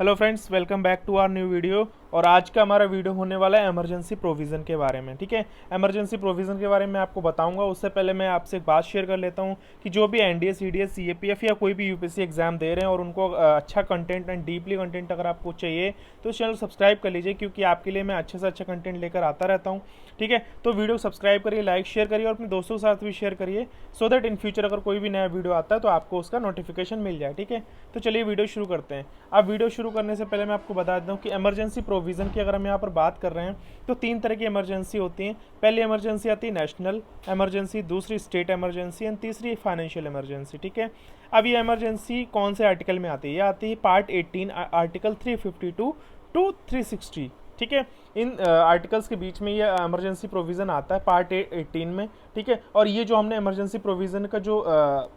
Hello friends, welcome back to our new video. और आज का हमारा वीडियो होने वाला है इमरजेंसी प्रोविज़न के बारे में। ठीक है, इमरजेंसी प्रोविज़न के बारे में आपको बताऊंगा। उससे पहले मैं आपसे एक बात शेयर कर लेता हूं कि जो भी एनडीए, सीडीएस, सीएपीएफ या कोई भी यूपीएससी एग्जाम दे रहे हैं और उनको अच्छा कंटेंट एंड डीपली कंटेंट अगर आपको चाहिए तो इस चैनल को सब्सक्राइब कर लीजिए, क्योंकि आपके लिए मैं अच्छे से अच्छा कंटेंट लेकर आता रहता हूँ। ठीक है, तो वीडियो सब्सक्राइब करिए, लाइक शेयर करिए और अपने दोस्तों के साथ भी शेयर करिए, सो दैट इन फ्यूचर अगर कोई भी नया वीडियो आता है तो आपको उसका नोटिफिकेशन मिल जाए। ठीक है, तो चलिए वीडियो शुरू करते हैं। अब वीडियो शुरू करने से पहले मैं आपको बता देता हूँ कि इमरजेंसी प्रोविज़न की अगर हम यहाँ पर बात कर रहे हैं तो तीन तरह की इमरजेंसी होती हैं। पहली इमरजेंसी आती है नेशनल इमरजेंसी, दूसरी स्टेट इमरजेंसी एंड तीसरी फाइनेंशियल इमरजेंसी। ठीक है, अब ये इमरजेंसी कौन से आर्टिकल में आती है? ये आती है पार्ट 18 आर्टिकल 352 टू 360। ठीक है, इन आर्टिकल्स के बीच में ये इमरजेंसी प्रोविज़न आता है पार्ट 18 में। ठीक है, और ये जो हमने इमरजेंसी प्रोविज़न का जो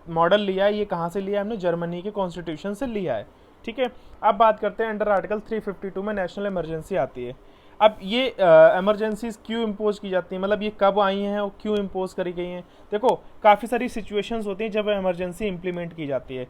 मॉडल लिया है, ये कहाँ से लिया है? हमने जर्मनी के कॉन्स्टिट्यूशन से लिया है। ठीक है, अब बात करते हैं अंडर आर्टिकल 352 में नेशनल इमरजेंसी आती है। अब ये इमरजेंसीज क्यों इम्पोज की जाती हैं, मतलब ये कब आई हैं और क्यों इम्पोज करी गई हैं? देखो, काफ़ी सारी सिचुएशंस होती हैं जब इमरजेंसी इंप्लीमेंट की जाती है।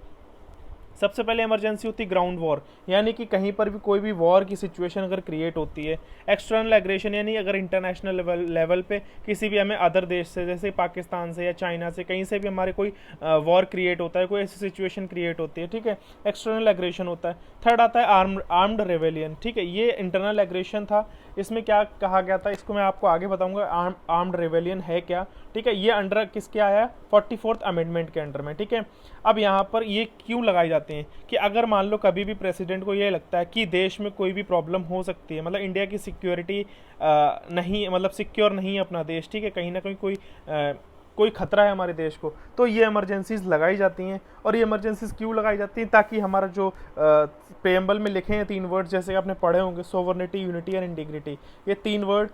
सबसे पहले इमरजेंसी होती है ग्राउंड वॉर, यानी कि कहीं पर भी कोई भी वॉर की सिचुएशन अगर क्रिएट होती है। एक्सटर्नल एग्रेशन, यानी अगर इंटरनेशनल लेवल पे किसी भी हमें अदर देश से, जैसे पाकिस्तान से या चाइना से, कहीं से भी हमारे कोई वॉर क्रिएट होता है, कोई ऐसी सिचुएशन क्रिएट होती है। ठीक है, एक्सटर्नल एग्रेशन होता है। थर्ड आता है आर्म्ड रेवेलियन। ठीक है, ये इंटरनल एग्रेशन था। इसमें क्या कहा गया था, इसको मैं आपको आगे बताऊंगा आर्म्ड रेवेलियन है क्या। ठीक है, ये अंडर किसके आया? 44th अमेंडमेंट के अंडर में। ठीक है, अब यहाँ पर ये क्यों लगाई जाती हैं कि अगर मान लो कभी भी प्रेसिडेंट को ये लगता है कि देश में कोई भी प्रॉब्लम हो सकती है, मतलब इंडिया की सिक्योरिटी नहीं, मतलब सिक्योर नहीं है अपना देश, ठीक है, कहीं ना कहीं कोई खतरा है हमारे देश को, तो ये इमरजेंसीज लगाई जाती हैं। और ये इमरजेंसीज क्यों लगाई जाती हैं? ताकि हमारा जो प्रेम्बल में लिखे हैं 3 वर्ड, जैसे आपने पढ़े होंगे, सोवर्निटी, यूनिटी एंड इंटीग्रिटी, ये 3 वर्ड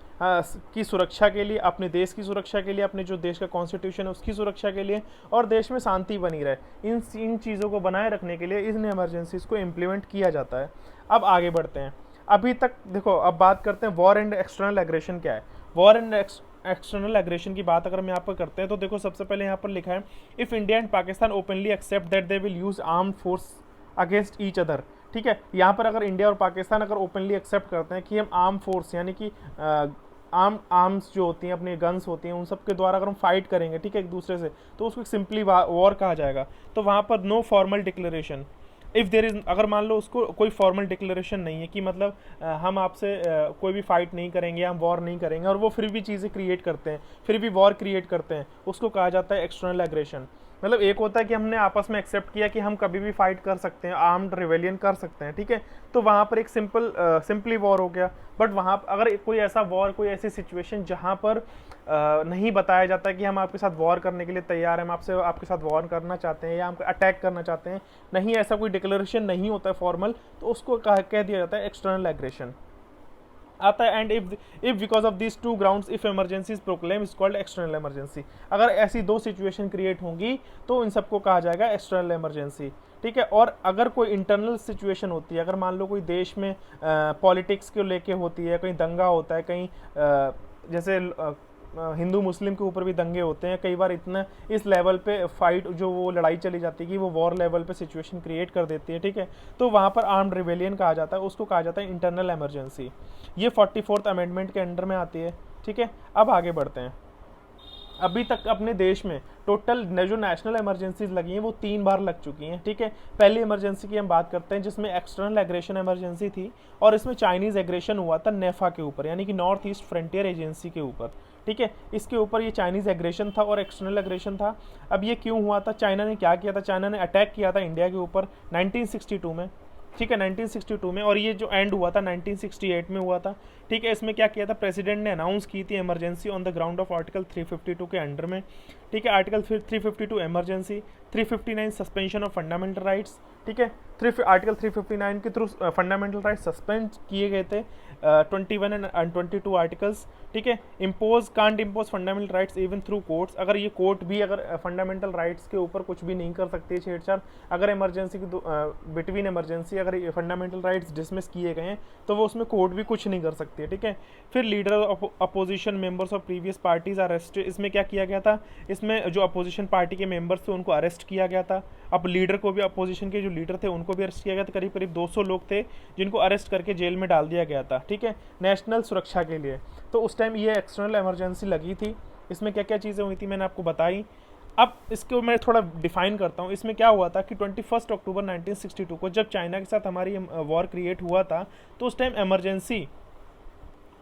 की सुरक्षा के लिए, अपने देश की सुरक्षा के लिए, अपने जो देश का कॉन्स्टिट्यूशन है उसकी सुरक्षा के लिए, और देश में शांति बनी रहे, इन चीज़ों को बनाए रखने के लिए इन इमरजेंसीज को इम्प्लीमेंट किया जाता है। अब आगे बढ़ते हैं। अभी तक देखो, अब बात करते हैं वॉर एंड एक्सटर्नल एग्रेशन क्या है। वॉर एंड एक्सटर्नल एग्रेशन की बात अगर हम यहाँ पर करते हैं तो देखो, सबसे पहले यहाँ पर लिखा है, if India and Pakistan openly accept that they will use armed force against each other. ठीक है, यहाँ पर अगर इंडिया और पाकिस्तान अगर ओपनली एक्सेप्ट करते हैं कि हम आर्म फोर्स, यानी कि आर्म्स जो होती हैं, अपनी गन्स होती हैं, उन सब के द्वारा अगर हम फाइट करेंगे, ठीक है, एक दूसरे से, तो उसको सिंपली वॉर कहा जाएगा। तो वहाँ पर no formal declaration if there is, अगर मान लो उसको कोई फॉर्मल डिक्लेरेशन नहीं है कि मतलब हम आपसे कोई भी फाइट नहीं करेंगे, हम वॉर नहीं करेंगे, और वो फिर भी चीज़ें क्रिएट करते हैं, फिर भी वॉर क्रिएट करते हैं, उसको कहा जाता है एक्सटर्नल एग्रेशन। मतलब एक होता है कि हमने आपस में एक्सेप्ट किया कि हम कभी भी फाइट कर सकते हैं, आर्म्ड रिवेलियन कर सकते हैं, ठीक है, तो वहाँ पर एक सिंपली वॉर हो गया। बट वहाँ अगर कोई ऐसा वॉर, कोई ऐसी सिचुएशन जहाँ पर नहीं बताया जाता कि हम आपके साथ वॉर करने के लिए तैयार हैं, हम आपके साथ वॉर करना चाहते हैं या हम अटैक करना चाहते हैं, नहीं, ऐसा कोई डिक्लेरेशन नहीं होता है फॉर्मल, तो उसको कह दिया जाता है एक्सटर्नल एग्रेशन आता है। And if because of this 2 grounds if emergency is proclaim is called external emergency. अगर ऐसी 2 सिचुएशन क्रिएट होंगी तो इन सबको कहा जाएगा एक्सटर्नल इमरजेंसी। ठीक है, और अगर कोई इंटरनल सिचुएशन होती है, अगर मान लो कोई देश में पॉलिटिक्स को लेके होती है, कहीं दंगा होता है, कहीं जैसे हिंदू मुस्लिम के ऊपर भी दंगे होते हैं, कई बार इतना इस लेवल पे फाइट, जो वो लड़ाई चली जाती है कि वो वॉर लेवल पे सिचुएशन क्रिएट कर देती है। ठीक है, तो वहाँ पर आर्म्ड रिवेलियन कहा जाता है, उसको कहा जाता है इंटरनल इमरजेंसी। ये 44th अमेंडमेंट के अंडर में आती है। ठीक है, अब आगे बढ़ते हैं। अभी तक अपने देश में टोटल जो नेशनल इमरजेंसीज लगी हैं वो 3 बार लग चुकी हैं। ठीक है, पहली इमरजेंसी की हम बात करते हैं जिसमें एक्सटर्नल एग्रेशन इमरजेंसी थी, और इसमें चाइनीज़ एग्रेशन हुआ था नेफा के ऊपर, यानी कि नॉर्थ ईस्ट फ्रंटियर एजेंसी के ऊपर। ठीक है, इसके ऊपर ये चाइनीज़ एग्रेशन था और एक्सटर्नल एग्रेशन था। अब ये क्यों हुआ था? चाइना ने क्या किया था? चाइना ने अटैक किया था इंडिया के ऊपर 1962 में। ठीक है, 1962 में, और ये जो एंड हुआ था 1968 में हुआ था। ठीक है, इसमें क्या किया था? प्रेसिडेंट ने अनाउंस की थी emergency on the ground of article 352 के अंडर में। ठीक है, article 352 emergency, 359 suspension of fundamental rights. ठीक है, आर्टिकल 359 के थ्रू फंडामेंटल राइट्स सस्पेंड किए गए थे, 21 एंड 22 आर्टिकल्स। ठीक है, can't impose fundamental rights even through courts. अगर ये कोर्ट भी अगर फंडामेंटल राइट्स के ऊपर कुछ भी नहीं कर सकती है छेड़छाड़, अगर इमरजेंसी की बिटवीन इमरजेंसी अगर फंडामेंटल राइट्स डिसमिस किए गए हैं तो वो उसमें कोर्ट भी कुछ नहीं कर सकती है। ठीक है, फिर leader of opposition members of previous parties arrest. इसमें क्या किया गया था? इसमें जो अपोजिशन पार्टी के मेंबर्स थे उनको अरेस्ट अरेस्ट किया गया था। अब लीडर को भी, अपोजिशन के जो लीडर थे उनको भी अरेस्ट किया गया था। करीब करीब 200 लोग थे जिनको अरेस्ट करके जेल में डाल दिया गया था, ठीक है, नेशनल सुरक्षा के लिए। तो उस टाइम ये एक्सटर्नल इमरजेंसी लगी थी। इसमें क्या क्या चीज़ें हुई थी मैंने आपको बताई। अब इसको मैं थोड़ा डिफाइन करता हूँ। इसमें क्या हुआ था कि 21 अक्टूबर 1962 को जब चाइना के साथ हमारी वॉर क्रिएट हुआ था, तो उस टाइम इमरजेंसी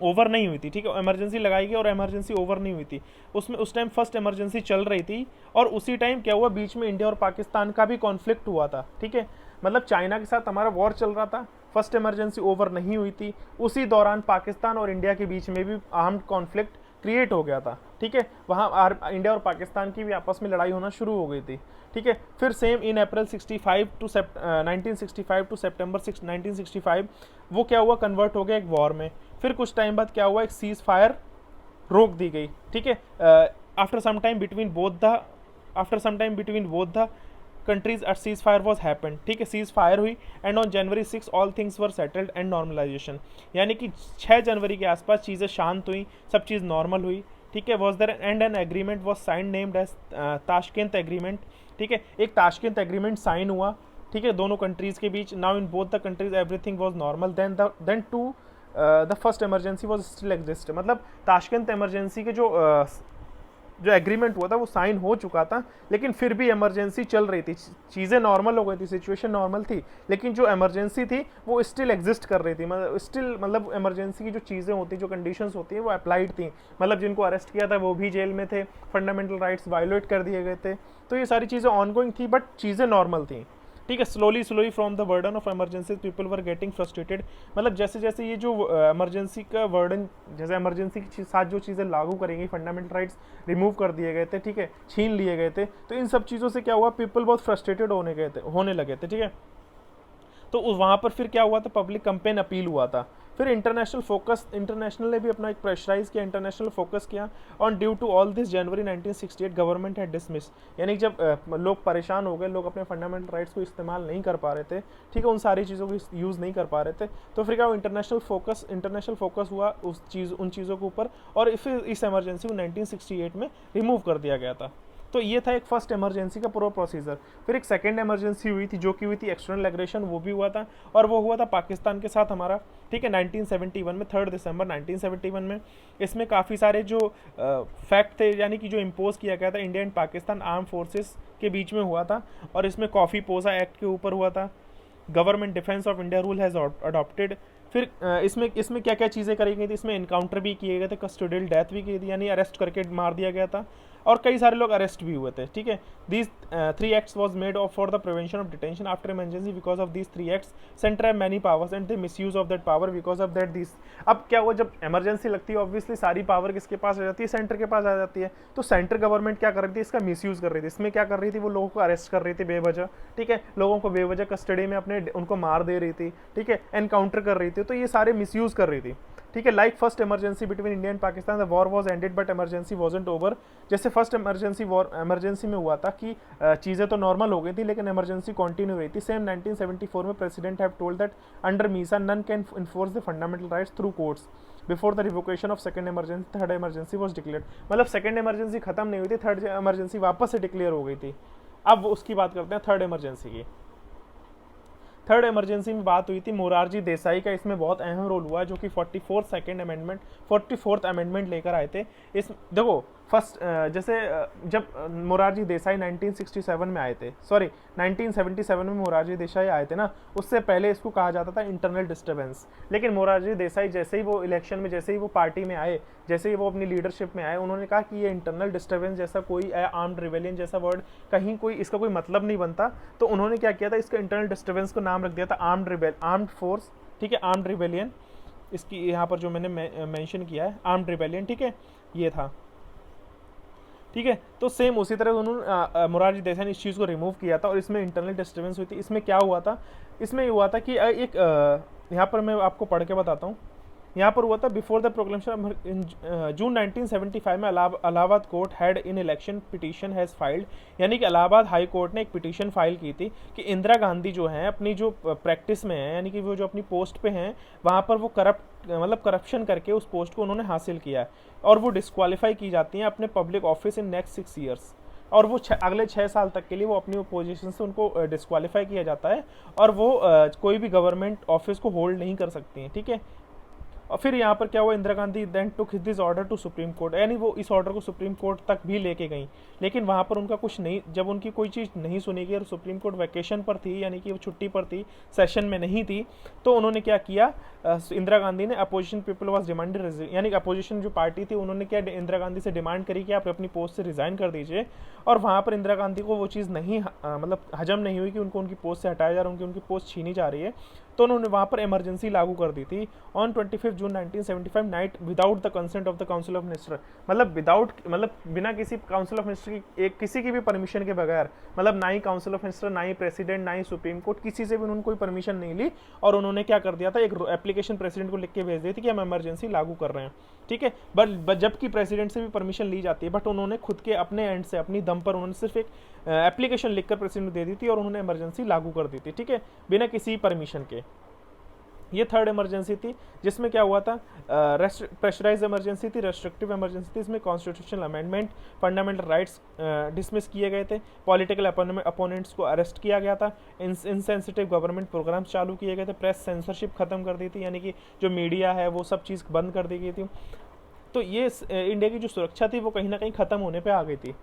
ओवर नहीं हुई थी, ठीक है, इमरजेंसी लगाई गई और इमरजेंसी ओवर नहीं हुई थी। उसमें उस टाइम फर्स्ट इमरजेंसी चल रही थी और उसी टाइम क्या हुआ, बीच में इंडिया और पाकिस्तान का भी कॉन्फ्लिक्ट हुआ था, ठीक है। मतलब चाइना के साथ हमारा वॉर चल रहा था, फर्स्ट इमरजेंसी ओवर नहीं हुई थी, उसी दौरान पाकिस्तान और इंडिया के बीच में भी आर्म्ड कॉन्फ्लिक्ट क्रिएट हो गया था, ठीक है। वहाँ इंडिया और पाकिस्तान की भी आपस में लड़ाई होना शुरू हो गई थी, ठीक है। फिर सेम इन अप्रैल 1965 टू सितंबर 1965 वो क्या हुआ, कन्वर्ट हो गया एक वॉर में। फिर कुछ टाइम बाद क्या हुआ, एक सीज फायर रोक दी गई, ठीक है। After some time between both the countries a cease fire was happen, ठीक है, सीज फायर हुई and on January 6 all things were settled and normalization, यानी कि 6 जनवरी के आसपास चीज़ें शांत हुई, सब चीज़ नॉर्मल हुई, ठीक है। Was there and an agreement was sign named as Tashkent agreement, ठीक है, एक ताशकेंत एग्रीमेंट साइन हुआ, ठीक है, दोनों कंट्रीज़ के बीच। Now in both the countries everything was normal, then to the first emergency was still exist. मतलब ताशकेंत इमरजेंसी के जो एग्रीमेंट हुआ था वो साइन हो चुका था, लेकिन फिर भी इमरजेंसी चल रही थी, चीज़ें नॉर्मल हो गई थी, सिचुएशन नॉर्मल थी, लेकिन जो इमरजेंसी थी वो स्टिल एग्जिस्ट कर रही थी। मतलब इमरजेंसी की जो चीज़ें होती, जो कंडीशंस होती हैं वो अप्लाइड थी। मतलब जिनको अरेस्ट किया था वो भी जेल में थे, फंडामेंटल राइट्स वायोलेट कर दिए गए थे, तो ये सारी चीज़ें ऑनगोइंग थी, बट चीज़ें नॉर्मल थी, ठीक है। Slowly from the burden of emergency people were getting frustrated. मतलब जैसे जैसे ये जो इमरजेंसी का बर्डन, जैसे इमरजेंसी के साथ जो चीज़ें लागू करेंगी, फंडामेंटल राइट्स रिमूव कर दिए गए थे, ठीक है, छीन लिए गए थे, तो इन सब चीज़ों से क्या हुआ, पीपल बहुत फ्रस्ट्रेटेड होने लगे थे, ठीक है। तो वहाँ पर फिर क्या हुआ था, पब्लिक कंपेन अपील हुआ था। फिर इंटरनेशनल ने भी अपना एक प्रेशराइज किया, इंटरनेशनल फोकस किया on due to all this January 1968 government had dismiss, यानी जब लोग परेशान हो गए, लोग अपने फंडामेंटल राइट्स को इस्तेमाल नहीं कर पा रहे थे, ठीक है, उन सारी चीज़ों को यूज़ नहीं कर पा रहे थे, तो फिर क्या इंटरनेशनल फोकस हुआ उन चीज़ों के ऊपर, और फिर इस इमरजेंसी को 1968 में रिमूव कर दिया गया था। तो ये था एक फर्स्ट इमरजेंसी का पूरा प्रोसीजर। फिर एक सेकंड इमरजेंसी हुई थी, जो कि हुई थी एक्सटर्नल एग्रेशन, वो भी हुआ था, और वो हुआ था पाकिस्तान के साथ हमारा, ठीक है, 1971 में, 3 दिसंबर 1971 में। इसमें काफ़ी सारे जो फैक्ट थे, यानी कि जो इम्पोज किया गया था India and Pakistan arm forces के बीच में हुआ था, और इसमें कॉफ़ी पोसा एक्ट के ऊपर हुआ था। Government defence of India rule has adopted. फिर इसमें क्या क्या चीज़ें करी गई थी, इसमें इनकाउंटर भी किए गए थे, कस्टोडियल डेथ भी की थी, यानी अरेस्ट करके मार दिया गया था, और कई सारे लोग अरेस्ट भी हुए थे, ठीक है। These 3 acts was made of for the prevention of detention after emergency. Because of these 3 acts centre have many powers and they misuse of that power, because of that this. अब क्या हुआ, जब emergency लगती है obviously सारी power किसके पास आ जाती है, सेंटर के पास आ जाती है। तो सेंटर गवर्नमेंट क्या कर रही थी, इसका मिसयूज कर रही थी। इसमें क्या कर रही थी, वो लोगों को अरेस्ट कर रही थी बेवजह, ठीक है, लोगों को बेवजह कस्टडी में उनको मार दे रही थी, ठीक है, एनकाउंटर कर रही थी, तो ये सारे मिसयूज कर रही थी, ठीक है। Like first emergency between India and Pakistan, the war was ended but emergency wasn't over. जैसे फर्स्ट इमरजेंसी में हुआ था कि चीज़ें तो नॉर्मल हो गई थी, लेकिन इमरजेंसी कंटिन्यू रही थी। सेम 1974 में president have told that under MISA none can enforce the fundamental rights through courts before the revocation of second emergency, third emergency was declared. मतलब सेकंड इमरजेंसी खत्म नहीं हुई थी, थर्ड इमरजेंसी वापस से डिक्लेयर हो गई थी। अब उसकी बात करते हैं थर्ड इमरजेंसी की। थर्ड इमरजेंसी में बात हुई थी मोरारजी देसाई का, इसमें बहुत अहम रोल हुआ, जो कि 44th अमेंडमेंट लेकर आए थे। इस देखो फर्स्ट जैसे जब मोरारजी देसाई 1967 में आए थे, 1977 में मोरारजी देसाई आए थे ना, उससे पहले इसको कहा जाता था इंटरनल डिस्टर्बेंस। लेकिन मोरारजी देसाई जैसे ही वो इलेक्शन में, जैसे ही वो पार्टी में आए, जैसे ही वो अपनी लीडरशिप में आए, उन्होंने कहा कि ये इंटरनल डिस्टर्बेंस जैसा कोई आर्म्ड रिवेलियन जैसा वर्ड कहीं इसका कोई मतलब नहीं बनता। तो उन्होंने क्या किया था, इसका इंटरनल डिस्टर्बेंस को नाम रख दिया था आर्म्ड फोर्स, ठीक है, आर्म्ड रिवेलियन। इसकी यहाँ पर जो मैंने मेंशन किया है आर्म्ड रिवेलियन, ठीक है, ये था, ठीक है। तो सेम उसी तरह उन्होंने मोरारजी देसाई ने इस चीज़ को रिमूव किया था, और इसमें इंटरनल डिस्टर्बेंस हुई थी। इसमें क्या हुआ था, इसमें हुआ था कि एक यहाँ पर मैं आपको पढ़ के बताता हूँ। यहाँ पर हुआ था बिफोर द प्रोक्लेमेशन इन जून 1975 में Allahabad court had in election petition has filed, यानी कि इलाहाबाद हाई कोर्ट ने एक पिटीशन फाइल की थी कि इंदिरा गांधी जो हैं अपनी जो प्रैक्टिस में हैं, यानी कि वो जो अपनी पोस्ट पे हैं वहाँ पर वो करप्शन करके उस पोस्ट को उन्होंने हासिल किया है, और वो डिस्क्वालीफाई की जाती हैं अपने public office in next 6 years, और वो अगले 6 साल तक के लिए वो अपनी पोजीशन से उनको डिस्क्वालीफाई किया जाता है और वो कोई भी गवर्नमेंट ऑफिस को होल्ड नहीं कर सकती हैं, ठीक है। और फिर यहाँ पर क्या हुआ, Indira Gandhi then took this order to supreme court, यानी वो इस ऑर्डर को सुप्रीम कोर्ट तक भी लेके गई, लेकिन वहाँ पर उनका कुछ नहीं, जब उनकी कोई चीज़ नहीं सुनी गई और सुप्रीम कोर्ट वैकेशन पर थी, यानी कि वो छुट्टी पर थी, सेशन में नहीं थी, तो उन्होंने क्या किया, इंदिरा गांधी ने अपोजिशन पीपल वाज डिमांडेड, यानी अपोजिशन जो पार्टी थी उन्होंने क्या इंदिरा गांधी से डिमांड करी कि आप अपनी पोस्ट से रिजाइन कर दीजिए। और वहाँ पर इंदिरा गांधी को वो चीज़ नहीं मतलब हजम नहीं हुई कि उनको उनकी पोस्ट से हटाया जा रहा है, उनकी पोस्ट छीनी जा रही है, तो उन्होंने वहाँ पर इमरजेंसी लागू कर दी थी on 25 June 1975 night without the consent of the council of minister, मतलब बिना किसी काउंसिल ऑफ मिनिस्टर की किसी की भी परमिशन के बगैर, मतलब ना ही काउंसिल ऑफ मिनिस्टर, ना ही प्रेसिडेंट, ना ही सुप्रीम कोर्ट, किसी से भी उन्होंने कोई परमिशन नहीं ली। और उन्होंने क्या कर दिया था, एक एप्लीकेशन प्रेसिडेंट को लिख के भेज दी थी कि हम इमरजेंसी लागू कर रहे हैं, ठीक है। बट जबकि प्रेसिडेंट से भी परमिशन ली जाती है, बट उन्होंने खुद के अपने एंड से अपनी दम पर उन्होंने सिर्फ एक एप्लीकेशन लिखकर प्रेसिडेंट दे दी थी और उन्होंने इमरजेंसी लागू कर दी थी, ठीक है, बिना किसी परमिशन के। ये थर्ड इमरजेंसी थी, जिसमें क्या हुआ था, प्रेशराइज इमरजेंसी थी, रेस्ट्रिक्टिव इमरजेंसी थी, इसमें constitutional amendment, fundamental rights dismiss किए गए थे, पॉलिटिकल अपोनेंट्स को अरेस्ट किया गया था, इनसेंसिटिव गवर्नमेंट प्रोग्राम्स चालू किए गए थे, प्रेस सेंसरशिप खत्म कर दी थी, यानी कि जो मीडिया है वो सब चीज़ बंद कर दी गई थी। तो ये इंडिया की जो सुरक्षा थी वो कहीं ना कहीं ख़त्म होने पे आ गई थी।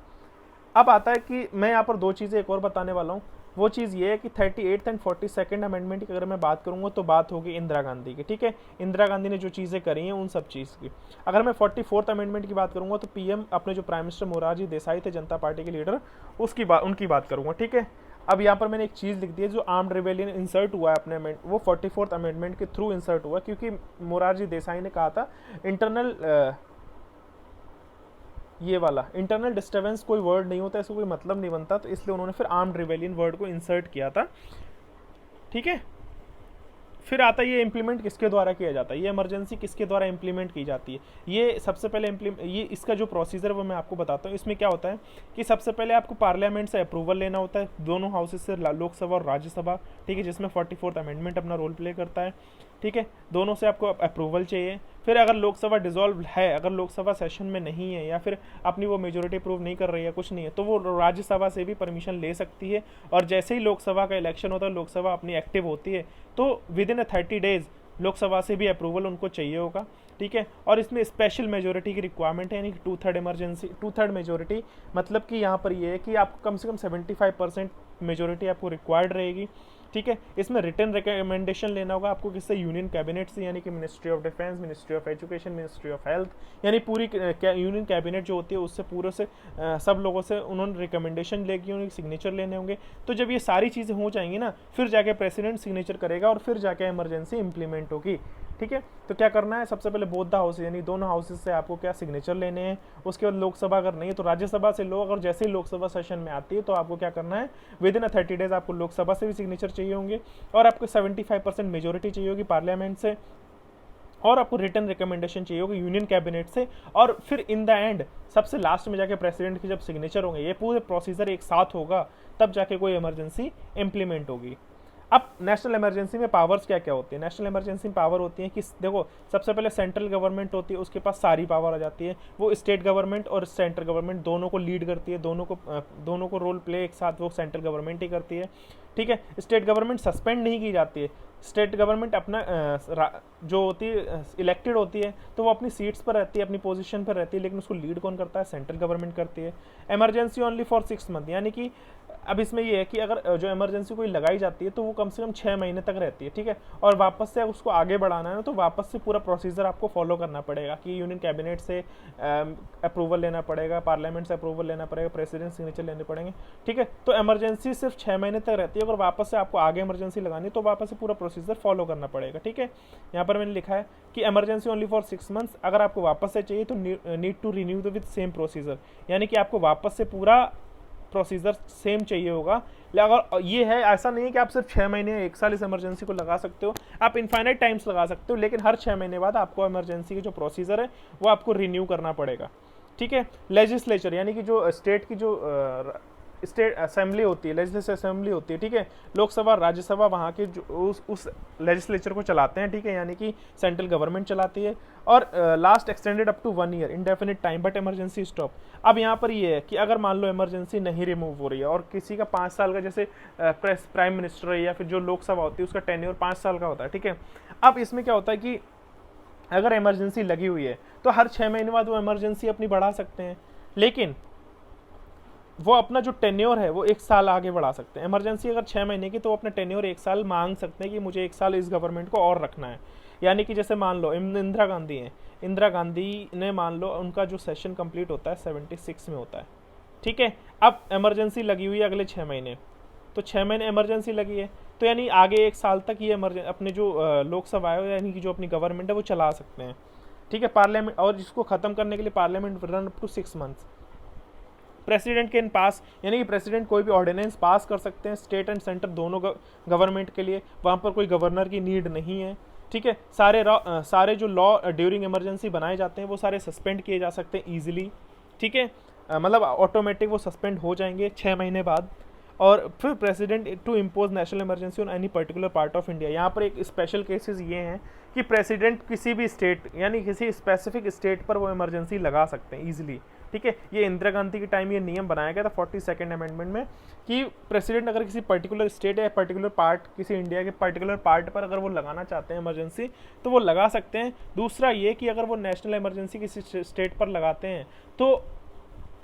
अब आता है कि मैं यहाँ पर दो चीज़ें एक और बताने वाला हूँ। वो चीज़ ये है कि 38th एंड 42nd अमेंडमेंट की अगर मैं बात करूँगा तो बात होगी इंदिरा गांधी की, ठीक है। इंदिरा गांधी ने जो चीज़ें करी हैं उन सब चीज़ की। अगर मैं 44th अमेंडमेंट की बात करूँगा तो पीएम अपने जो प्राइम मिनिस्टर मोरारजी देसाई थे, जनता पार्टी के लीडर, उनकी बात करूँगा, ठीक है। अब यहाँ पर मैंने एक चीज़ लिख दी है, जो आर्म्ड रिवेलियन इंसर्ट हुआ है अपने वो 44th अमेंडमेंट के थ्रू इंसर्ट हुआ, क्योंकि मोरारजी देसाई ने कहा था ये वाला इंटरनल डिस्टर्बेंस कोई वर्ड नहीं होता, इसको कोई मतलब नहीं बनता, तो इसलिए उन्होंने फिर आर्म्ड रिवेलियन वर्ड को इंसर्ट किया था, ठीक है। फिर आता है ये इम्प्लीमेंट किसके द्वारा किया जाता है, ये इमरजेंसी किसके द्वारा इम्प्लीमेंट की जाती है। ये सबसे पहले ये इसका जो प्रोसीजर है वो मैं आपको बताता हूँ। इसमें क्या होता है कि सबसे पहले आपको पार्लियामेंट से अप्रूवल लेना होता है, दोनों हाउसेज से, लोकसभा और राज्यसभा, ठीक है, जिसमें 44th अमेंडमेंट अपना रोल प्ले करता है, ठीक है। दोनों से आपको अप्रूवल चाहिए। फिर अगर लोकसभा डिसॉल्व है, अगर लोकसभा सेशन में नहीं है या फिर अपनी वो मेजोरिटी प्रूव नहीं कर रही है, कुछ नहीं है, तो वो राज्यसभा से भी परमिशन ले सकती है। और जैसे ही लोकसभा का इलेक्शन होता है, लोकसभा अपनी एक्टिव होती है, तो विद इन 30 डेज लोकसभा से भी अप्रूवल उनको चाहिए होगा, ठीक है। और इसमें स्पेशल मेजोरिटी की रिक्वायरमेंट है, यानी कि 2/3 मेजोरिटी, मतलब कि यहाँ पर ये है कि आपको कम से कम 75% मेजोरिटी आपको रिक्वायर्ड रहेगी, ठीक है। इसमें रिटन रिकमेंडेशन लेना होगा आपको किससे, यूनियन कैबिनेट से, यानी कि ministry of defence, ministry of education, ministry of health, यानी पूरी यूनियन कैबिनेट जो होती है उससे पूरे से सब लोगों से उन्होंने रिकमेंडेशन लेगी, उनके सिग्नेचर लेने होंगे। तो जब ये सारी चीज़ें हो जाएंगी ना, फिर जाके प्रेसिडेंट सिग्नेचर करेगा और फिर जाके इमरजेंसी इंप्लीमेंट होगी, ठीक है। तो क्या करना है, सबसे पहले बोथ द हाउस, यानी दोनों हाउसेज से आपको क्या सिग्नेचर लेने हैं। उसके बाद लोकसभा अगर नहीं है तो राज्यसभा से लो, अगर जैसे ही लोकसभा सेशन में आती है तो आपको क्या करना है, विद इन 30 डेज आपको लोकसभा से भी सिग्नेचर चाहिए होंगे और आपको 75% मेजोरिटी चाहिए होगी पार्लियामेंट से, और आपको रिटन रिकमेंडेशन चाहिए होगी यूनियन कैबिनेट से, और फिर इन द एंड सबसे लास्ट में जाके प्रेसिडेंट के जब सिग्नेचर होंगे, ये पूरे प्रोसीजर एक साथ होगा, तब जाके कोई इमरजेंसी इंप्लीमेंट होगी। अब नेशनल इमरजेंसी में पावर्स क्या क्या होती है, नेशनल इमरजेंसी में पावर होती है कि देखो, सबसे पहले सेंट्रल गवर्नमेंट होती है, उसके पास सारी पावर आ जाती है, वो स्टेट गवर्नमेंट और सेंट्रल गवर्नमेंट दोनों को लीड करती है, दोनों को रोल प्ले एक साथ वो सेंट्रल गवर्नमेंट ही करती है, ठीक है। स्टेट गवर्नमेंट सस्पेंड नहीं की जाती है, स्टेट गवर्नमेंट अपना जो होती है इलेक्टेड होती है, तो वो अपनी सीट्स पर रहती है, अपनी पोजीशन पर रहती है, लेकिन उसको लीड कौन करता है, सेंट्रल गवर्नमेंट करती है। इमरजेंसी ओनली फॉर 6 मंथ, यानी कि अब इसमें ये है कि अगर जो इमरजेंसी कोई लगाई जाती है तो वो कम से कम 6 महीने तक रहती है, ठीक है। और वापस से उसको आगे बढ़ाना है ना, तो वापस से पूरा प्रोसीजर आपको फॉलो करना पड़ेगा कि यूनियन कैबिनेट से अप्रूवल लेना पड़ेगा, पार्लियामेंट से अप्रूवल लेना पड़ेगा, प्रेसिडेंट सिग्नेचर लेने पड़ेंगे, ठीक है। तो इमरजेंसी सिर्फ 6 महीने तक रहती है, अगर वापस से आपको आगे इमरजेंसी लगानी तो वापस से पूरा प्रोसीजर फॉलो करना पड़ेगा, ठीक है। यहाँ पर मैंने लिखा है कि इमरजेंसी ओनली फॉर 6 मंथ्स, अगर आपको वापस से चाहिए तो need to renew the with same procedure, यानी कि आपको वापस से पूरा प्रोसीजर सेम चाहिए होगा। अगर ये है, ऐसा नहीं है कि आप सिर्फ 6 महीने या 1 साल इस इमरजेंसी को लगा सकते हो, आप इनफाइनाइट टाइम्स लगा सकते हो, लेकिन हर 6 महीने बाद आपको इमरजेंसी की जो प्रोसीजर है वो आपको रिन्यू करना पड़ेगा, ठीक है। लेजिस्लेचर, यानी कि जो स्टेट की जो स्टेट असेंबली होती है, लेजिस्लेटिव असेंबली होती है, ठीक है। लोकसभा राज्यसभा वहाँ के जो उस लेजिस्लेचर को चलाते हैं, ठीक है, यानी कि सेंट्रल गवर्नमेंट चलाती है। और last extended up to 1 year indefinite time but emergency stop. अब यहाँ पर ये है कि अगर मान लो इमरजेंसी नहीं रिमूव हो रही है और किसी का 5 साल का, जैसे प्राइम मिनिस्टर है या फिर जो लोकसभा होती है उसका टेन्योर 5 साल का होता है, ठीक है। अब इसमें क्या होता है कि अगर इमरजेंसी लगी हुई है तो हर 6 महीने बाद वो इमरजेंसी अपनी बढ़ा सकते हैं, लेकिन वो अपना जो टेन्योर है वो 1 साल आगे बढ़ा सकते हैं। इमरजेंसी अगर 6 महीने की तो वो अपना टेन्योर 1 साल मांग सकते हैं कि मुझे 1 साल इस गवर्नमेंट को और रखना है। यानी कि जैसे मान लो इंदिरा गांधी है, इंदिरा गांधी ने मान लो उनका जो सेशन कंप्लीट होता है 76 में होता है, ठीक है। अब इमरजेंसी लगी हुई है अगले 6 महीने, तो 6 महीने इमरजेंसी लगी है, तो यानी आगे 1 साल तक ये अपने जो लोकसभा है यानी कि जो अपनी गवर्नमेंट है वो चला सकते हैं, ठीक है। पार्लियामेंट, और जिसको खत्म करने के लिए parliament run up to 6 months. President can pass, यानी कि प्रेसिडेंट कोई भी ऑर्डिनेंस पास कर सकते हैं स्टेट एंड सेंटर दोनों गवर्नमेंट के लिए, वहाँ पर कोई गवर्नर की नीड नहीं है, ठीक है। सारे जो लॉ ड्यूरिंग इमरजेंसी बनाए जाते हैं वो सारे सस्पेंड किए जा सकते हैं ईजिली, ठीक है। मतलब ऑटोमेटिक वो सस्पेंड हो जाएंगे 6 महीने बाद। और फिर president to impose national emergency on any particular part of India. यहाँ पर एक स्पेशल केसेस ये हैं कि प्रेसिडेंट किसी भी स्टेट यानी किसी स्पेसिफिक स्टेट पर वो इमरजेंसी लगा सकते हैं ईजिली, ठीक है। ये इंदिरा गांधी के टाइम ये नियम बनाया गया था 42nd अमेंडमेंट में कि प्रेसिडेंट अगर किसी पर्टिकुलर स्टेट या पर्टिकुलर पार्ट, किसी इंडिया के पर्टिकुलर पार्ट पर अगर वो लगाना चाहते हैं इमरजेंसी तो वो लगा सकते हैं। दूसरा ये कि अगर वो नेशनल इमरजेंसी किसी स्टेट पर लगाते हैं तो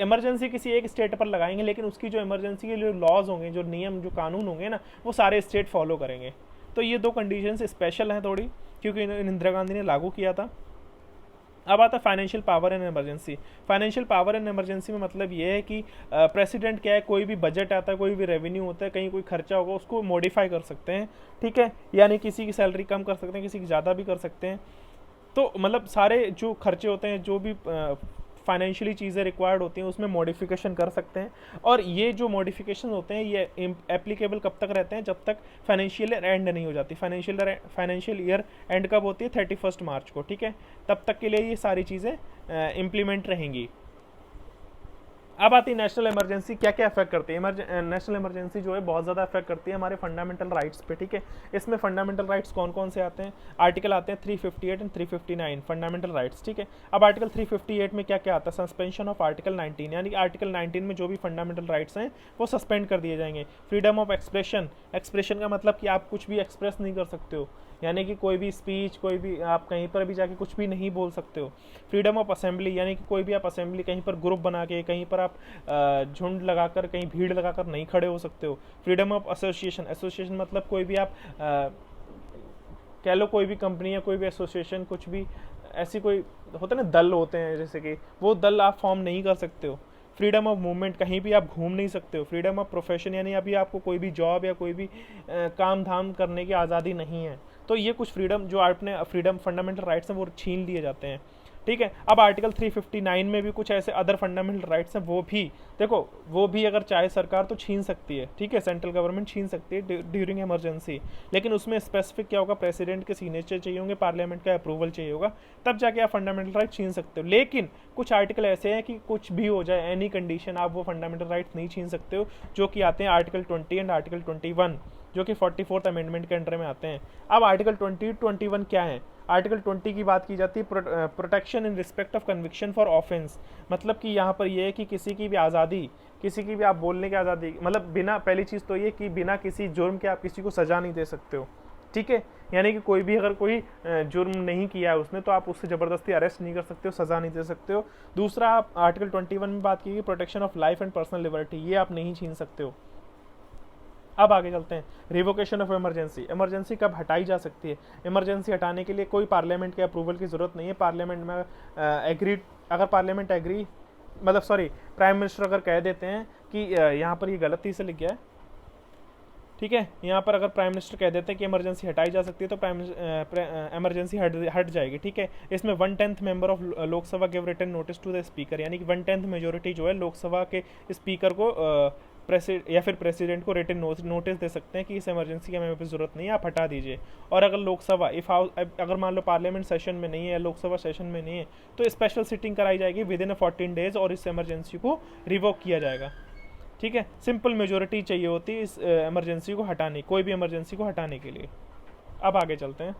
इमरजेंसी किसी एक स्टेट पर लगाएंगे, लेकिन उसकी जो इमरजेंसी के जो लॉज होंगे, जो नियम, जो कानून होंगे ना, वो सारे स्टेट फॉलो करेंगे। तो ये 2 कंडीशंस स्पेशल हैं थोड़ी, क्योंकि इंदिरा गांधी ने लागू किया था। अब आता है financial power in emergency. Financial power in emergency में मतलब ये है कि प्रेसिडेंट क्या है, कोई भी बजट आता है, कोई भी रेवेन्यू होता है, कहीं कोई खर्चा होगा उसको मॉडिफाई कर सकते हैं, ठीक है। यानी किसी की सैलरी कम कर सकते हैं, किसी की ज़्यादा भी कर सकते हैं। तो मतलब सारे जो खर्चे होते हैं, जो भी फाइनेंशियली चीज़ें रिक्वायर्ड होती हैं उसमें मॉडिफिकेशन कर सकते हैं। और ये जो मॉडिफिकेशन होते हैं ये एप्लीकेबल कब तक रहते हैं, जब तक फाइनेंशियल ईयर एंड नहीं हो जाती। फाइनेंशियल ईयर एंड कब होती है, 31 मार्च को, ठीक है। तब तक के लिए ये सारी चीज़ें इम्प्लीमेंट रहेंगी। अब आती है नेशनल इमरजेंसी क्या क्या अफेक्ट करती है। नेशनल इमरजेंसी जो है बहुत ज़्यादा अफेक्ट करती है हमारे फंडामेंटल राइट्स पे, ठीक है। इसमें फंडामेंटल राइट्स कौन कौन से आते हैं, आर्टिकल आते हैं 358 एंड 359 फंडामेंटल राइट्स, ठीक है। अब आर्टिकल 358 में क्या क्या आता है, सस्पेंशन ऑफ आर्टिकल 19, यानी कि आर्टिकल 19 में जो भी फंडामेंटल राइट्स हैं वो सस्पेंड कर दिए जाएंगे। फ्रीडम ऑफ एक्सप्रेशन, एक्सप्रेशन का मतलब कि आप कुछ भी एक्सप्रेस नहीं कर सकते हो, यानी कि कोई भी स्पीच, कोई भी आप कहीं पर भी जाके कुछ भी नहीं बोल सकते हो। फ्रीडम ऑफ असेंबली, यानी कि कोई भी आप असेंबली कहीं पर ग्रुप बना के, कहीं पर आप झुंड लगाकर, कहीं भीड़ लगाकर नहीं खड़े हो सकते हो। फ्रीडम ऑफ एसोसिएशन, एसोसिएशन मतलब कोई भी आप कह लो कोई भी कंपनी या कोई भी एसोसिएशन, कुछ भी ऐसी कोई होता है ना, दल होते हैं जैसे कि, वो दल आप फॉर्म नहीं कर सकते हो। फ्रीडम ऑफ मूवमेंट, कहीं भी आप घूम नहीं सकते हो। फ्रीडम ऑफ प्रोफेशन, यानी अभी आपको कोई भी जॉब या कोई भी काम धाम करने की आज़ादी नहीं है। तो ये कुछ फ्रीडम जो आपने फ्रीडम फंडामेंटल राइट्स हैं वो छीन लिए जाते हैं, ठीक है। अब आर्टिकल 359 में भी कुछ ऐसे अदर फंडामेंटल राइट्स हैं, वो भी देखो, वो भी अगर चाहे सरकार तो छीन सकती है, ठीक है, सेंट्रल गवर्नमेंट छीन सकती है ड्यूरिंग इमरजेंसी। लेकिन उसमें स्पेसिफिक क्या होगा, प्रेसिडेंट के सिग्नेचर चाहिए होंगे, पार्लियामेंट का अप्रूवल चाहिए होगा, तब जाके आप फंडामेंटल राइट छीन सकते हो। लेकिन कुछ आर्टिकल ऐसे हैं कि कुछ भी हो जाए, एनी कंडीशन, आप वो फंडामेंटल राइट्स नहीं छीन सकते हो, जो कि आते हैं आर्टिकल 20 एंड आर्टिकल 21, जो कि 44th अमेंडमेंट के अंडर में आते हैं। अब आर्टिकल 20, 21 क्या है। आर्टिकल 20 की बात की जाती है protection in respect of conviction for offence, मतलब कि यहाँ पर यह है कि किसी की भी आज़ादी, किसी की भी आप बोलने की आज़ादी, मतलब बिना, पहली चीज़ तो ये कि बिना किसी जुर्म के आप किसी को सज़ा नहीं दे सकते हो, ठीक है। यानी कि कोई भी अगर कोई जुर्म नहीं किया है उसने, तो आप उससे ज़बरदस्ती अरेस्ट नहीं कर सकते हो, सज़ा नहीं दे सकते हो। दूसरा, आप आर्टिकल 21 में बात की protection of life and personal liberty, ये आप नहीं छीन सकते हो। अब आगे चलते हैं, रिवोकेशन ऑफ इमरजेंसी। इमरजेंसी कब हटाई जा सकती है। इमरजेंसी हटाने के लिए कोई पार्लियामेंट के अप्रूवल की ज़रूरत नहीं है। पार्लियामेंट में एग्री, अगर पार्लियामेंट एग्री, मतलब सॉरी, प्राइम मिनिस्टर अगर कह देते हैं कि यहाँ पर ये गलती से लिख गया है, ठीक है, यहाँ पर अगर प्राइम मिनिस्टर कह देते हैं कि इमरजेंसी हटाई जा सकती है तो इमरजेंसी हट जाएगी, ठीक है। इसमें 1/10 member of Lok Sabha give written notice to the speaker, यानी कि 1/10 मेजोरिटी जो है लोकसभा के स्पीकर को या फिर प्रेसिडेंट को रिटन नोटिस दे सकते हैं कि इस इमरजेंसी की हमें पे ज़रूरत नहीं है, आप हटा दीजिए। और अगर लोकसभा अगर मान लो पार्लियामेंट सेशन में नहीं है या लोकसभा सेशन में नहीं है, तो स्पेशल सिटिंग कराई जाएगी विद इन 14 डेज और इस इमरजेंसी को रिवोक किया जाएगा, ठीक है, सिंपल मेजोरिटी चाहिए होती है इस इमरजेंसी को हटाने, कोई भी इमरजेंसी को हटाने के लिए। अब आगे चलते हैं।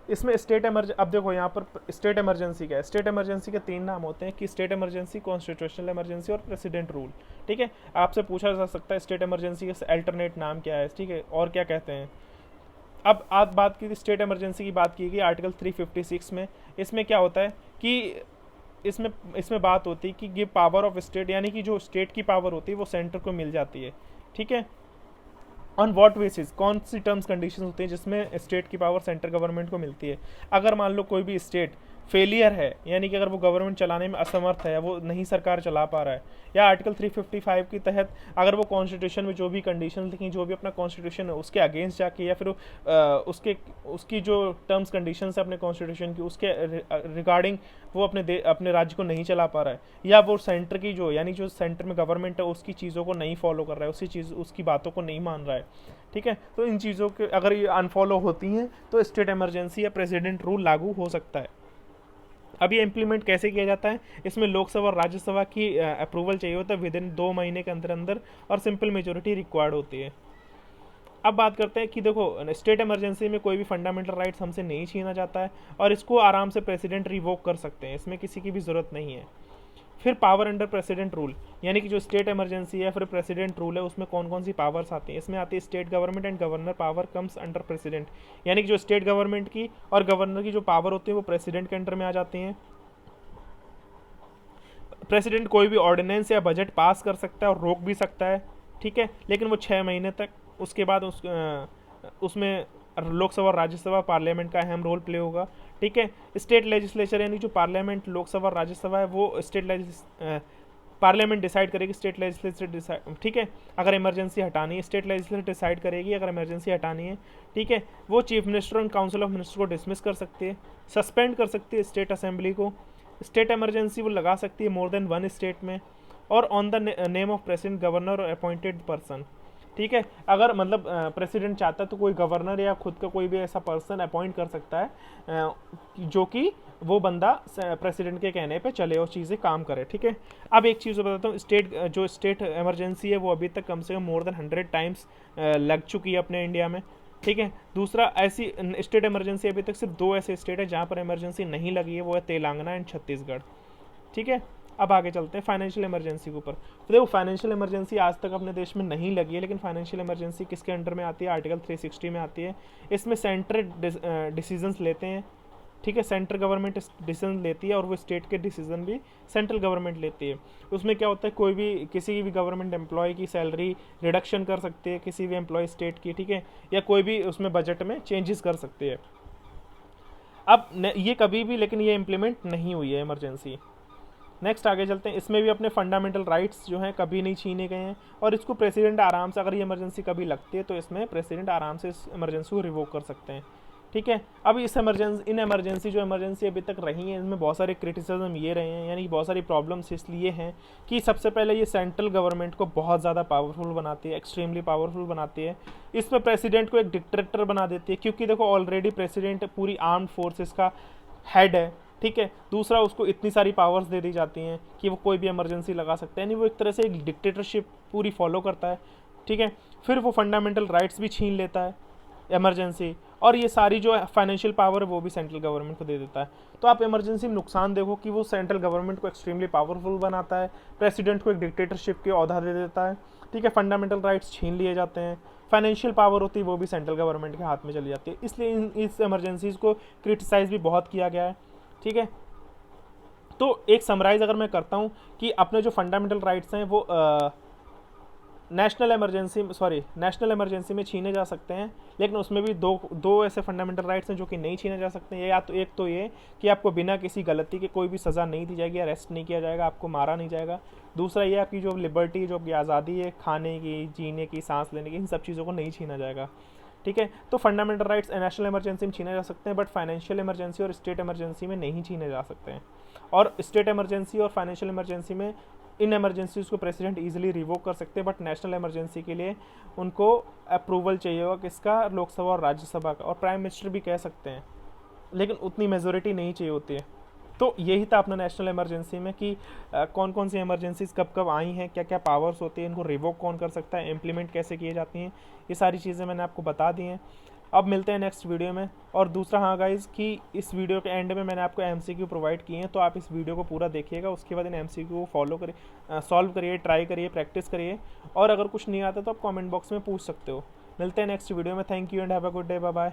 इसमें स्टेट इमरजेंसी, अब देखो यहाँ पर स्टेट इमरजेंसी क्या है। स्टेट इमरजेंसी के 3 नाम होते हैं कि स्टेट इमरजेंसी, कॉन्स्टिट्यूशनल इमरजेंसी और प्रेसिडेंट रूल। ठीक है, आपसे पूछा जा सकता है स्टेट इमरजेंसी का अल्टरनेट नाम क्या है, ठीक है, और क्या कहते हैं। अब आप बात की स्टेट इमरजेंसी की बात की गई आर्टिकल 356 में। इसमें क्या होता है कि इसमें इसमें बात होती है कि ये पावर ऑफ स्टेट, यानी कि जो स्टेट की पावर होती है वो सेंटर को मिल जाती है। ठीक है, ऑन वॉट बेसिस, कौन सी टर्म्स कंडीशन होती हैं जिसमें स्टेट की पावर सेंटर गवर्नमेंट को मिलती है। अगर मान लो कोई भी स्टेट फेलियर है, यानी कि अगर वो गवर्नमेंट चलाने में असमर्थ है, वो नहीं सरकार चला पा रहा है, या आर्टिकल 355 के तहत अगर वो कॉन्स्टिट्यूशन में जो भी कंडीशन लिखी, जो भी अपना कॉन्स्टिट्यूशन है उसके अगेंस्ट जाके, या फिर उसकी जो टर्म्स कंडीशन है अपने कॉन्स्टिट्यूशन की उसके रिगार्डिंग वो अपने राज्य को नहीं चला पा रहा है, या वो सेंटर की जो, यानी जो सेंटर में गवर्नमेंट है उसकी चीज़ों को नहीं फॉलो कर रहा है, उसकी बातों को नहीं मान रहा है। ठीक है, तो इन चीज़ों के अगर ये अनफॉलो होती हैं तो स्टेट इमरजेंसी या प्रेसिडेंट रूल लागू हो सकता है। अब ये इम्प्लीमेंट कैसे किया जाता है, इसमें लोकसभा और राज्यसभा की अप्रूवल चाहिए होता है विद इन 2 महीने के अंदर अंदर, और सिंपल मेजोरिटी रिक्वायर्ड होती है। अब बात करते हैं कि देखो स्टेट इमरजेंसी में कोई भी फंडामेंटल राइट्स हमसे नहीं छीना जाता है, और इसको आराम से प्रेसिडेंट रिवोक कर सकते हैं, इसमें किसी की भी ज़रूरत नहीं है। फिर पावर अंडर प्रेसिडेंट रूल, यानी कि जो स्टेट इमरजेंसी है फिर प्रेसिडेंट रूल है, उसमें कौन कौन सी पावर्स आती हैं। इसमें आती है state government and governor power comes under president, यानी कि जो स्टेट गवर्नमेंट की और गवर्नर की जो पावर होती है वो प्रेसिडेंट के अंडर में आ जाती हैं। प्रेसिडेंट कोई भी ऑर्डिनेंस या बजट पास कर सकता है और रोक भी सकता है। ठीक है, लेकिन वो 6 महीने तक, उसके बाद उसमें लोकसभा और राज्यसभा पार्लियामेंट का अहम रोल प्ले होगा। ठीक है, स्टेट लेजिस्लेचर यानी जो पार्लियामेंट, लोकसभा और राज्यसभा है वो पार्लियामेंट डिसाइड करेगी, स्टेट लेजिस्लेचर डिसाइड, ठीक है, अगर इमरजेंसी हटानी है स्टेट लेजिस्लेचर डिसाइड करेगी अगर इमरजेंसी हटानी है। ठीक है, वो चीफ मिनिस्टर और काउंसिल ऑफ मिनिस्टर को डिसमिस कर सकती है, सस्पेंड कर सकती है स्टेट असेंबली को, स्टेट इमरजेंसी वो लगा सकती है मोर देन 1 स्टेट में, और on the name of president, governor और अपॉइंटेड पर्सन। ठीक है, अगर मतलब प्रेसिडेंट चाहता है तो कोई गवर्नर या खुद का कोई भी ऐसा पर्सन अपॉइंट कर सकता है जो कि वो बंदा प्रेसिडेंट के कहने पे चले और चीज़ें काम करे। ठीक है, अब एक चीज़ बताता हूँ, जो स्टेट इमरजेंसी है वो अभी तक कम से कम मोर देन 100 टाइम्स लग चुकी है अपने इंडिया में। ठीक है, दूसरा ऐसी स्टेट इमरजेंसी अभी तक सिर्फ 2 ऐसे स्टेट है जहाँ पर इमरजेंसी नहीं लगी है, वो है तेलंगाना एंड छत्तीसगढ़। ठीक है, अब आगे चलते हैं फाइनेंशियल इमरजेंसी के ऊपर। तो देखो फाइनेंशियल इमरजेंसी आज तक अपने देश में नहीं लगी है, लेकिन फाइनेंशियल इमरजेंसी किसके अंडर में आती है, आर्टिकल 360 में आती है। इसमें सेंटर डिसीजंस लेते हैं। ठीक है, सेंट्रल गवर्नमेंट डिसीजन लेती है और वो स्टेट के डिसीजन भी सेंट्रल गवर्नमेंट लेती है। उसमें क्या होता है, कोई भी किसी भी गवर्नमेंट एम्प्लॉय की सैलरी रिडक्शन कर सकती है, किसी भी एम्प्लॉय स्टेट की। ठीक है, या कोई भी उसमें बजट में चेंजेस कर सकती है। अब ये कभी भी लेकिन ये इम्प्लीमेंट नहीं हुई है इमरजेंसी। नेक्स्ट आगे चलते हैं, इसमें भी अपने फंडामेंटल राइट्स जो हैं कभी नहीं छीने गए हैं, और इसको प्रेसिडेंट आराम से, अगर ये इमरजेंसी कभी लगती है तो इसमें प्रेसिडेंट आराम से इस इमरजेंसी को रिवोक कर सकते हैं। ठीक है, अब इन इमरजेंसी जो इमरजेंसी अभी तक रही हैं इनमें बहुत सारे क्रिटिसिज्म ये रहे हैं, यानी कि बहुत सारी प्रॉब्लम्स इसलिए हैं कि सबसे पहले ये सेंट्रल गवर्नमेंट को बहुत ज़्यादा पावरफुल बनाती है, एक्सट्रीमली पावरफुल बनाती है। इसमें प्रेसिडेंट को एक डिक्टेटर बना देती है, क्योंकि देखो ऑलरेडी प्रेसिडेंट पूरी आर्म्ड फोर्सेस का हेड है। ठीक है, दूसरा उसको इतनी सारी पावर्स दे दी जाती हैं कि वो कोई भी इमरजेंसी लगा सकता है, यानी वो एक तरह से एक डिक्टेटरशिप पूरी फॉलो करता है। ठीक है, फिर वो फंडामेंटल राइट्स भी छीन लेता है इमरजेंसी, और ये सारी जो फाइनेंशियल पावर है वो भी सेंट्रल गवर्नमेंट को दे देता है। तो आप इमरजेंसी में नुकसान देखो कि वो सेंट्रल गवर्नमेंट को एक्सट्रीमली पावरफुल बनाता है, प्रेसिडेंट को एक डिक्टेटरशिप के औहदा दे देता है। ठीक है, फंडामेंटल राइट्स छीन लिए जाते हैं, फाइनेंशियल पावर होती है वो भी सेंट्रल गवर्नमेंट के हाथ में चली जाती है। इसलिए इस इमरजेंसीज को क्रिटिसाइज भी बहुत किया गया है। ठीक है, तो एक समराइज अगर मैं करता हूँ कि अपने जो फंडामेंटल राइट्स हैं वो नेशनल इमरजेंसी में छीने जा सकते हैं, लेकिन उसमें भी दो ऐसे फंडामेंटल राइट्स हैं जो कि नहीं छीने जा सकते हैं। या तो एक तो ये कि आपको बिना किसी गलती के कोई भी सज़ा नहीं दी जाएगी, अरेस्ट नहीं किया जाएगा, आपको मारा नहीं जाएगा। दूसरा ये आपकी जो लिबर्टी, जो आपकी आज़ादी है खाने की, जीने की, सांस लेने की, इन सब चीज़ों को नहीं छीना जाएगा। ठीक है, तो फंडामेंटल राइट्स नेशनल इमरजेंसी में छीने जा सकते हैं, बट फाइनेंशियल इमरजेंसी और स्टेट इमरजेंसी में नहीं छीने जा सकते हैं। और स्टेट इमरजेंसी और फाइनेंशियल इमरजेंसी में इन इमरजेंसीज को प्रेसिडेंट इजीली रिवोक कर सकते हैं, बट नेशनल इमरजेंसी के लिए उनको अप्रूवल चाहिए होगा किसका, लोकसभा और राज्यसभा का, और प्राइम मिनिस्टर भी कह सकते हैं, लेकिन उतनी मेजोरिटी नहीं चाहिए होती है। तो यही था अपना नेशनल इमरजेंसी में कि कौन कौन सी इमरजेंसीज कब कब आई हैं, क्या क्या पावर्स होती हैं, इनको रिवोक कौन कर सकता है, इम्प्लीमेंट कैसे किए जाती हैं, ये सारी चीज़ें मैंने आपको बता दी हैं। अब मिलते हैं नेक्स्ट वीडियो में। और दूसरा हाँ गाइज़ कि इस वीडियो के एंड में मैंने आपको एमसीक्यू प्रोवाइड किए हैं, तो आप इस वीडियो को पूरा देखिएगा, उसके बाद इन एमसीक्यू को फॉलो करिए, सॉल्व करिए, ट्राई करिए, प्रैक्टिस करिए, और अगर कुछ नहीं आता तो आप कमेंट बॉक्स में पूछ सकते हो। मिलते हैं नेक्स्ट वीडियो में। Thank you and have a good day, bye bye.